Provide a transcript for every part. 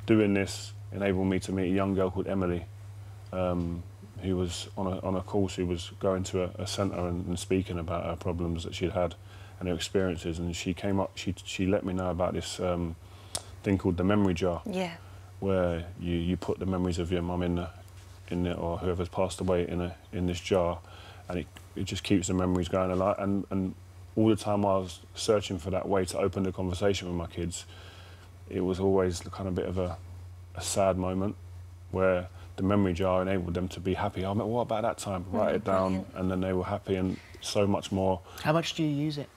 doing this enabled me to meet a young girl called Emily, who was on a course, who was going to a centre and speaking about her problems that she'd had and her experiences. And she came up, she let me know about this thing called the memory jar. Yeah. Where you put the memories of your mum in the or whoever's passed away in this jar, and it just keeps the memories going alive. And all the time I was searching for that way to open the conversation with my kids, it was always kind of a bit of a sad moment where the memory jar enabled them to be happy. I mean, what about that time? Write it down, and then they were happy, and so much more. How much do you use it?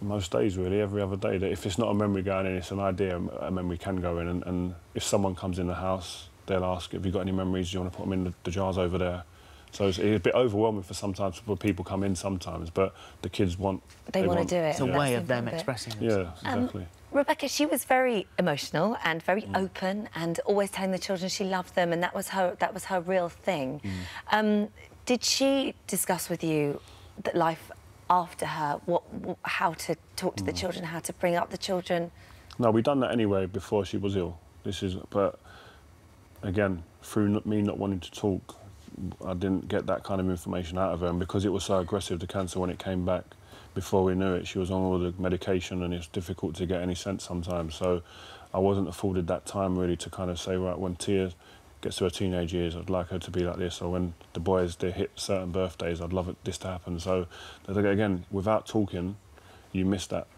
Most days, really, every other day. That if it's not a memory going in, it's an idea, a memory can go in. And if someone comes in the house, they'll ask, have you got any memories? Do you want to put them in the jars over there? So it's a bit overwhelming for people come in sometimes, but the kids want... They want to do it. It's a way of them expressing themselves. Yeah, exactly. Rebecca, she was very emotional and very open, and always telling the children she loved them, and that was her real thing. Did she discuss with you that life after her, how to talk to the children, how to bring up the children? No, we'd done that anyway before she was ill. But again, through me not wanting to talk, I didn't get that kind of information out of her, and because it was so aggressive, the cancer, when it came back, before we knew it, she was on all the medication, and it's difficult to get any sense sometimes. So I wasn't afforded that time really to kind of say, right, when Tia gets to her teenage years, I'd like her to be like this, or when the boys, they hit certain birthdays, I'd love this to happen. So again, without talking, you miss that.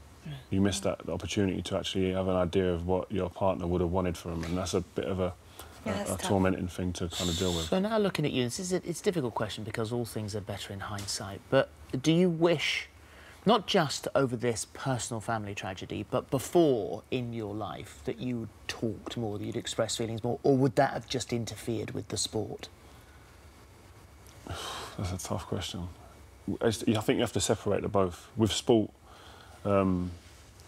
You miss that opportunity to actually have an idea of what your partner would have wanted for them, and that's a bit of a tormenting thing to kind of deal with. So now looking at you, it's a difficult question because all things are better in hindsight, but do you wish, not just over this personal family tragedy, but before in your life, that you talked more, that you'd expressed feelings more, or would that have just interfered with the sport? That's a tough question. I think you have to separate the both. With sport, in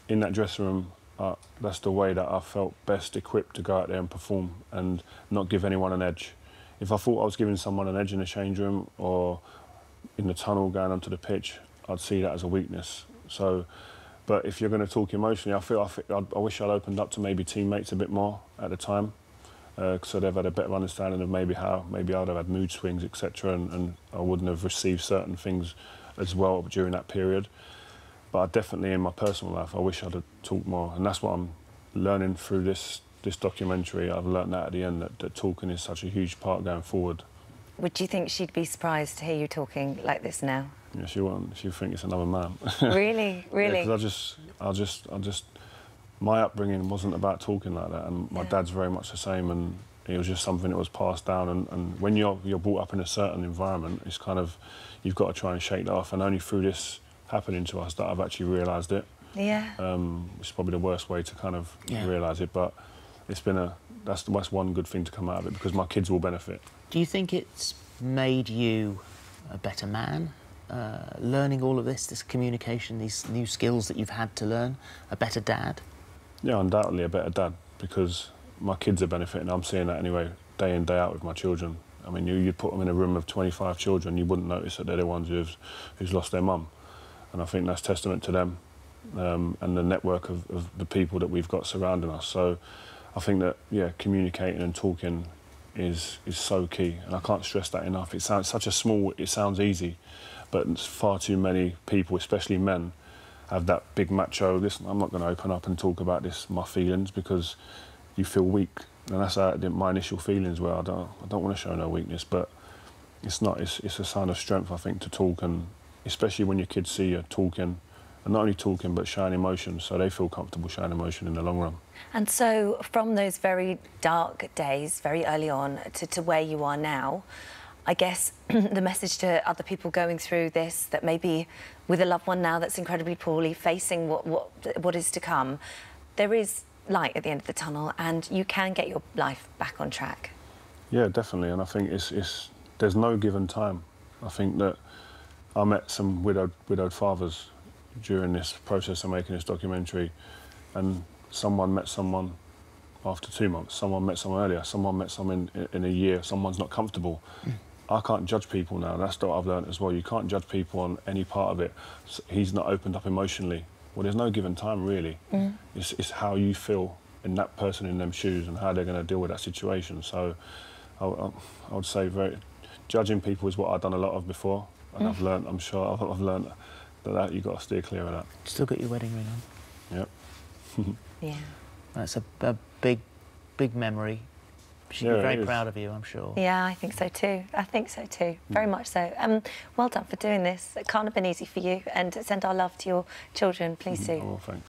that dressing room, that's the way that I felt best equipped to go out there and perform and not give anyone an edge. If I thought I was giving someone an edge in the change room or in the tunnel going onto the pitch, I'd see that as a weakness. So, but if you're going to talk emotionally, I wish I'd opened up to maybe teammates a bit more at the time, so they've had a better understanding of maybe I would have had mood swings, etc., and I wouldn't have received certain things as well during that period. But I definitely, in my personal life, I wish I'd have talked more, and that's what I'm learning through this documentary. I've learned that at the end, that talking is such a huge part going forward. Would you think she'd be surprised to hear you talking like this now? Yeah, she won't. She'll think it's another man. Really, really. Yeah, because my upbringing wasn't about talking like that, and my dad's very much the same, and it was just something that was passed down. And when you're brought up in a certain environment, it's kind of, you've got to try and shake that off. And only through this happening to us that I've actually realised it. Yeah. It's probably the worst way to kind of realise it, but it's been that's one good thing to come out of it, because my kids will benefit. Do you think it's made you a better man, learning all of this communication, these new skills that you've had to learn, a better dad? Yeah, undoubtedly a better dad, because my kids are benefiting. I'm seeing that anyway, day in, day out with my children. I mean, you'd put them in a room of 25 children, you wouldn't notice that they're the ones who's lost their mum. And I think that's testament to them and the network of the people that we've got surrounding us. So I think that, yeah, communicating and talking is so key, and I can't stress that enough. It sounds easy, but far too many people, especially men, have that big macho, listen, I'm not going to open up and talk about my feelings, because you feel weak. And that's how my initial feelings were. I don't want to show no weakness, but it's a sign of strength, I think, to talk, and especially when your kids see you talking, and not only talking, but showing emotion, so they feel comfortable showing emotion in the long run. And so, from those very dark days, very early on, to where you are now, I guess the message to other people going through this, that maybe with a loved one now that's incredibly poorly, facing what is to come, there is light at the end of the tunnel, and you can get your life back on track. Yeah, definitely, and I think there's no given time. I think that I met some widowed fathers during this process of making this documentary, and someone met someone after 2 months, someone met someone earlier, someone met someone in a year, someone's not comfortable. I can't judge people now, that's what I've learned as well. You can't judge people on any part of it. He's not opened up emotionally. Well, there's no given time, really. It's how you feel in that person in them shoes and how they're going to deal with that situation. So I would say judging people is what I've done a lot of before, and I've learned. I'm sure I've learned that you've got to steer clear of that. Still got your wedding ring on. Yep. Yeah. That's a big memory. She'd be very proud of you, I'm sure. Yeah, I think so too. I think so too. Very much so. Well done for doing this. It can't have been easy for you. And send our love to your children, please do. Oh, well, thanks.